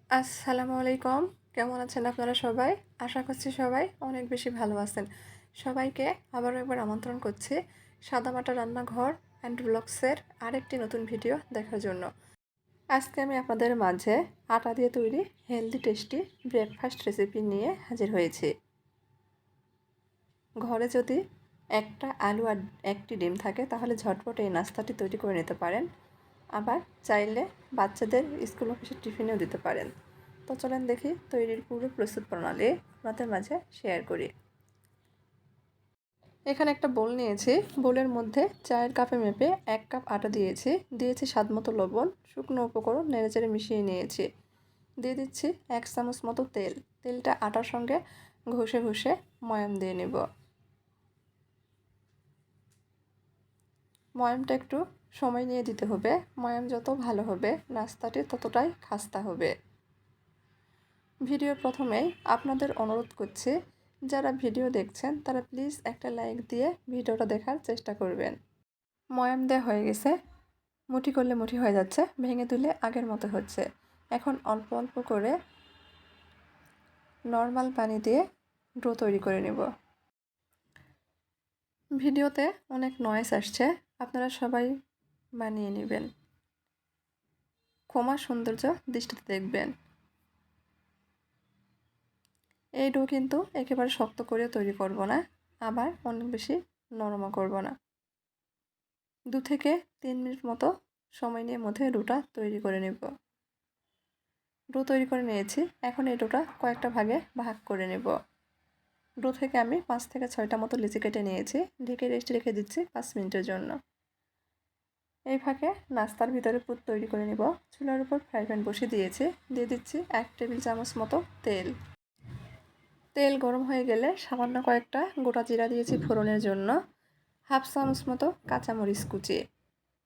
আসসালামু আলাইকুম। কেমন আছেন আপনারা সবাই? আশা করছি সবাই অনেক বেশি ভালো আছেন। সবাইকে আবারও একবার আমন্ত্রণ করছি সাদামাটা রান্নাঘর অ্যান্ড ব্লগসের আরেকটি নতুন ভিডিও দেখার জন্য। আজকে আমি আপনাদের মাঝে আটা দিয়ে তৈরি হেলদি টেস্টি ব্রেকফাস্ট রেসিপি নিয়ে হাজির হয়েছি। ঘরে যদি একটা আলু আর একটি ডিম থাকে তাহলে ঝটপট এই নাস্তাটি তৈরি করে নিতে পারেন। আবার চাইলে বাচ্চাদের স্কুল অফিসের টিফিনেও দিতে পারেন। তো চলেন দেখি তৈরির পুরো প্রস্তুত প্রণালী আপনাদের মাঝে শেয়ার করি। এখানে একটা বোল নিয়েছি। বোলের মধ্যে চায়ের কাপে মেপে 1 কাপ আটা দিয়েছি স্বাদমতো লবণ, শুকনো উপকরণ নেড়েচেড়ে মিশিয়ে নিয়েছি। দিয়ে দিচ্ছি 1 চামচ মতো তেল। তেলটা আটার সঙ্গে ঘষে ঘষে ময়াম দিয়ে নেব। ময়ামটা একটু সময় নিয়ে দিতে হবে। ময়াম যত ভালো হবে নাস্তাটি ততটাই খাস্তা হবে। ভিডিওর প্রথমেই আপনাদের অনুরোধ করছি, যারা ভিডিও দেখছেন তারা প্লিজ একটা লাইক দিয়ে ভিডিওটা দেখার চেষ্টা করবেন। ময়াম দেওয়া হয়ে গেছে। মুঠি করলে মুঠি হয়ে যাচ্ছে, ভেঙে তুলে আগের মতো হচ্ছে। এখন অল্প অল্প করে নর্মাল পানি দিয়ে ডো তৈরি করে নেব। ভিডিওতে অনেক নয়েজ আসছে, আপনারা সবাই বানিয়ে নেবেন। ক্ষমা সৌন্দর্য দৃষ্টিতে দেখবেন। এই ডো কিন্তু একেবারে শক্ত করে তৈরি করব না, আবার অনেক বেশি নরমও করব না। 2 থেকে 3 মিনিট মতো সময় নিয়ে মধ্যে ডোটা তৈরি করে নেব। ডো তৈরি করে নিয়েছি। এখন এই ডোটা কয়েকটা ভাগে ভাগ করে নেব। ডো থেকে আমি 5 থেকে 6টা মতো লিচি কেটে নিয়েছি। ঢেকে রেস্টে রেখে দিচ্ছি 5 মিনিটের জন্য। এই ফাঁকে নাস্তার ভিতরে পুর তৈরি করে নেব। চুলার উপর ফ্রাই প্যান বসিয়ে দিয়েছি। দিয়ে দিচ্ছি 1 টেবিল চামচ মতো তেল। তেল গরম হয়ে গেলে সামান্য কয়েকটা গোটা জিরা দিয়েছি ফোড়নের জন্য। 1/2 চামচ মতো কাঁচামরিচ কুচি,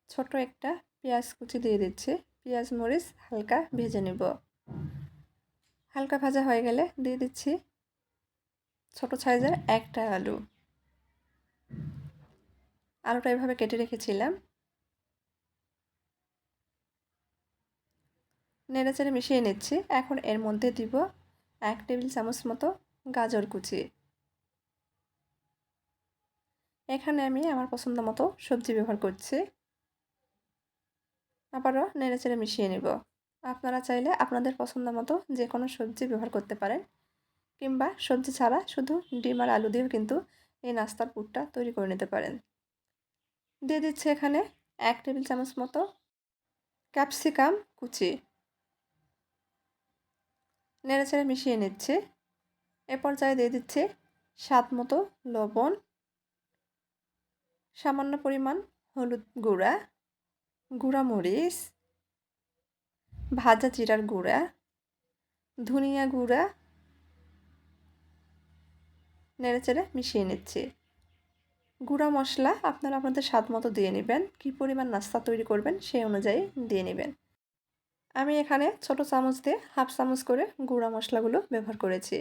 ছোট একটা পেঁয়াজ কুচি দিয়ে দিচ্ছি। পেঁয়াজ মরিচ হালকা ভেজে নেব। হালকা ভাজা হয়ে গেলে দিয়ে দিচ্ছি ছোট সাইজের একটা আলু। আলুটা এভাবে কেটে রেখেছিলাম। নেড়েচেড়ে মিশিয়ে নিচ্ছি। এখন এর মধ্যে দিব 1 টেবিল চামচ মতো গাজর কুচি। এখানে আমি আমার পছন্দ মতো সবজি ব্যবহার করছি। আবারও নেড়েচেড়ে মিশিয়ে নেব। আপনারা চাইলে আপনাদের পছন্দ মতো যে কোনো সবজি ব্যবহার করতে পারেন, কিংবা সবজি ছাড়া শুধু ডিম আর আলু দিয়েও কিন্তু এই নাস্তার পুরটা তৈরি করে নিতে পারেন। দিয়ে দিচ্ছি এখানে 1 টেবিল চামচ মতো ক্যাপসিকাম কুচি। নেড়েচেড়ে মিশিয়ে নিচ্ছি। এ পর্যায়ে দিয়ে দিচ্ছি স্বাদ মতো লবণ, সামান্য পরিমাণ হলুদ গুঁড়া, গুঁড়া মরিচ, ভাজা জিরার গুঁড়া, ধনিয়া গুঁড়া। নেড়েচেড়ে মিশিয়ে নিচ্ছি। গুঁড়া মশলা আপনারা আপনাদের স্বাদ মতো দিয়ে নেবেন। কী পরিমাণ নাস্তা তৈরি করবেন সেই অনুযায়ী দিয়ে নেবেন। আমি এখানে ছোট চামচ দিয়ে 1/2 চামচ করে গুঁড়া মশলাগুলো ব্যবহার করেছি।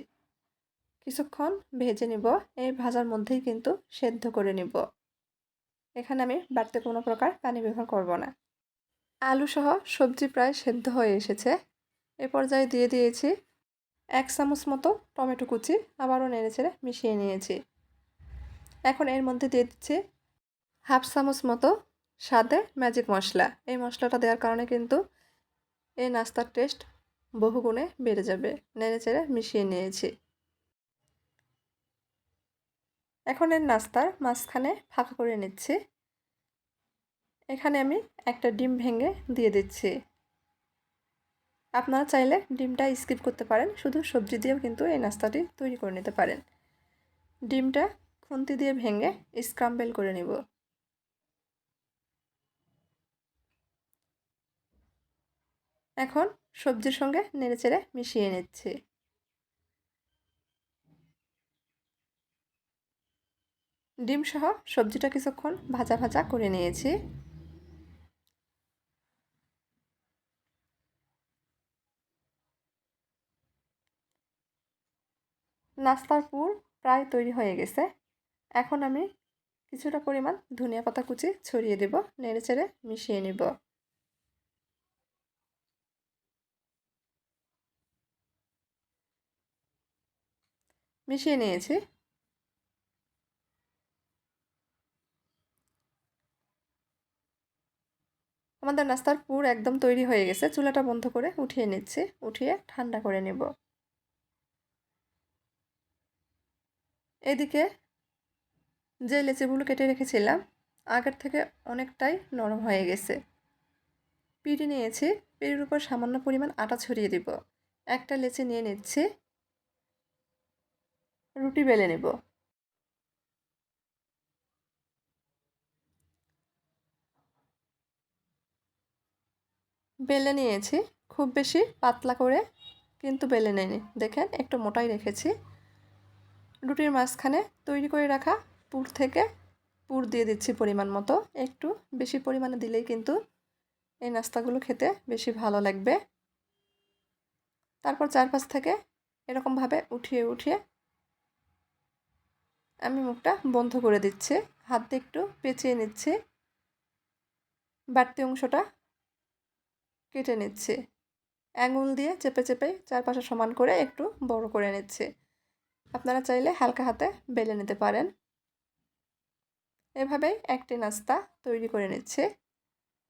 কিছুক্ষণ ভেজে নিব। এই ভাজার মধ্যেই কিন্তু সেদ্ধ করে নিব। এখানে আমি বাড়তি কোনো প্রকার পানি ব্যবহার করব না। আলু সহ সবজি প্রায় সেদ্ধ হয়ে এসেছে। এ পর্যায়ে দিয়ে দিয়েছি 1 চামচ মতো টমেটো কুচি। আবারও নেড়েচেড়ে মিশিয়ে নিয়েছি। এখন এর মধ্যে দিয়ে দিচ্ছি 1/2 চামচ মতো স্বাদে ম্যাজিক মশলা। এই মশলাটা দেওয়ার কারণে কিন্তু এই নাস্তার টেস্ট বহুগুণে বেড়ে যাবে। নেড়েচেড়ে মিশিয়ে নিয়েছি। এখন এর নাস্তার মাঝখানে ফাঁকা করে নিচ্ছি। এখানে আমি একটা ডিম ভেঙে দিয়ে দিচ্ছি। আপনারা চাইলে ডিমটা স্কিপ করতে পারেন, শুধু সবজি দিয়েও কিন্তু এই নাস্তাটি তৈরি করে নিতে পারেন। ডিমটা খুন্তি দিয়ে ভেঙে স্ক্রাম্বল করে নিব। এখন সবজির সঙ্গে নেড়েচেড়ে মিশিয়ে নিচ্ছি। ডিম সহ সবজিটা কিছুক্ষণ ভাজা ভাজা করে নিয়েছি। নাস্তার পুর প্রায় তৈরি হয়ে গেছে। এখন আমি কিছুটা পরিমাণ ধনিয়া পাতা কুচি ছড়িয়ে দেব। নেড়েচেড়ে মিশিয়ে নেব। মিশিয়ে নিয়েছি। আমাদের নাস্তার পুর একদম তৈরি হয়ে গেছে। চুলাটা বন্ধ করে উঠিয়ে নিচ্ছি, উঠিয়ে ঠান্ডা করে নেব। এদিকে যে লেচিগুলো কেটে রেখেছিলাম আগের থেকে অনেকটাই নরম হয়ে গেছে। পিঠে নিয়েছি, পিঠের উপর সামান্য পরিমাণ আটা ছড়িয়ে দিব। একটা লেচি নিয়ে নিচ্ছি, রুটি বেলে নেব। বেলে নিয়েছি, খুব বেশি পাতলা করে কিন্তু বেলে নেয়নি, দেখেন একটু মোটাই রেখেছি। রুটির মাঝখানে তৈরি করে রাখা পুর থেকে পুর দিয়ে দিচ্ছি পরিমাণ মতো। একটু বেশি পরিমাণে দিলেই কিন্তু এই নাস্তাগুলো খেতে বেশি ভালো লাগবে। তারপর চারপাশ থেকে এরকমভাবে উঠিয়ে উঠিয়ে আমি মুখটা বন্ধ করে দিচ্ছি। হাত দিয়ে একটু পেঁচিয়ে নিচ্ছি, বাড়তি অংশটা কেটে নিচ্ছি। আঙুল দিয়ে চেপে চেপে চারপাশে সমান করে একটু বড় করে নিচ্ছি। আপনারা চাইলে হালকা হাতে বেলে নিতে পারেন। এভাবেই একটি নাস্তা তৈরি করে নিচ্ছি।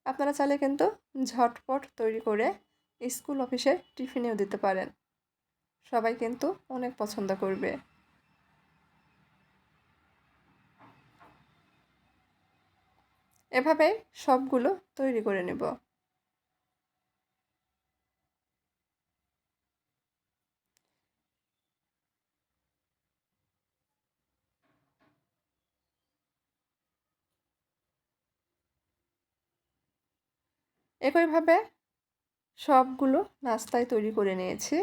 আপনারা চাইলে কিন্তু ঝটপট তৈরি করে স্কুল অফিসে টিফিনেও দিতে পারেন। সবাই কিন্তু অনেক পছন্দ করবে। এভাবেই সবগুলো তৈরি করে নেব। একইভাবে সবগুলো নাস্তায় তৈরি করে নিয়েছি।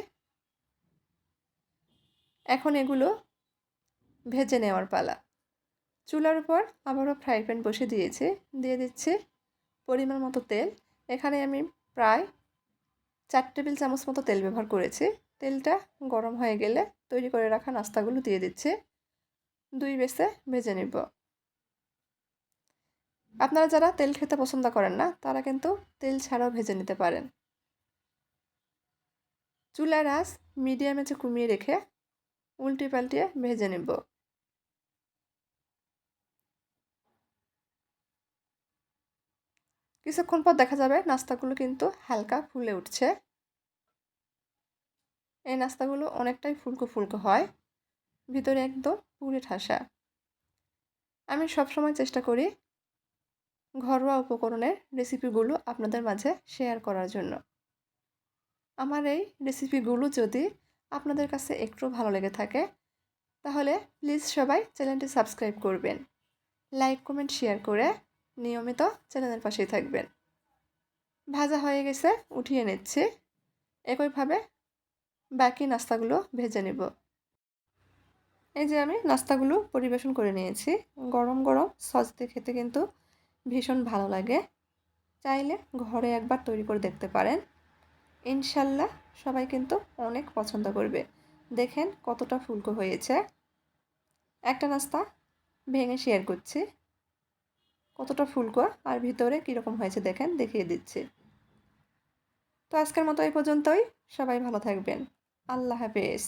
এখন এগুলো ভেজে নেওয়ার পালা। চুলার উপর আবারও ফ্রাই প্যান বসিয়ে দিয়েছি, দিয়ে দিচ্ছি পরিমাণ মতো তেল। এখানে আমি প্রায় 4 টেবিল চামচ মতো তেল ব্যবহার করেছি। তেলটা গরম হয়ে গেলে তৈরি করে রাখা নাস্তাগুলো দিয়ে দিচ্ছি, 2 বেসে ভেজে নেব। আপনারা যারা তেল খেতে পছন্দ করেন না তারা কিন্তু তেল ছাড়াও ভেজে নিতে পারেন। চুলার আঁচ মিডিয়ামে কমিয়ে রেখে উল্টে পাল্টিয়ে ভেজে নেব। কিছুক্ষণ পর দেখা যাবে নাস্তাগুলো কিন্তু হালকা ফুলে উঠছে। এই নাস্তাগুলো অনেকটাই ফুলকো ফুলকো হয়, ভিতরে একদম পুরে ঠাসা। আমি সবসময় চেষ্টা করি ঘরোয়া উপকরণের রেসিপিগুলো আপনাদের মাঝে শেয়ার করার জন্য। আমার এই রেসিপিগুলো যদি আপনাদের কাছে একটু ভালো লেগে থাকে তাহলে প্লিজ সবাই চ্যানেলটি সাবস্ক্রাইব করবেন, লাইক কমেন্ট শেয়ার করে নিয়মিত চ্যানেলের পাশেই থাকবেন। ভাজা হয়ে গেছে, উঠিয়ে নিচ্ছি। একইভাবে বাকি নাস্তাগুলো ভেজে নেব। এই যে আমি নাস্তাগুলো পরিবেশন করে নিয়েছি। গরম গরম সস দিয়ে খেতে কিন্তু ভীষণ ভালো লাগে। চাইলে ঘরে একবার তৈরি করে দেখতে পারেন। ইনশাল্লাহ সবাই কিন্তু অনেক পছন্দ করবে। দেখেন কতটা ফুলকো হয়েছে। একটা নাস্তা ভেঙে শেয়ার করছি, কতটা ফুলকো আর ভিতরে কীরকম হয়েছে দেখেন, দেখিয়ে দিচ্ছি। তো আজকের মতো এই পর্যন্তই। সবাই ভালো থাকবেন। আল্লাহ হাফেজ।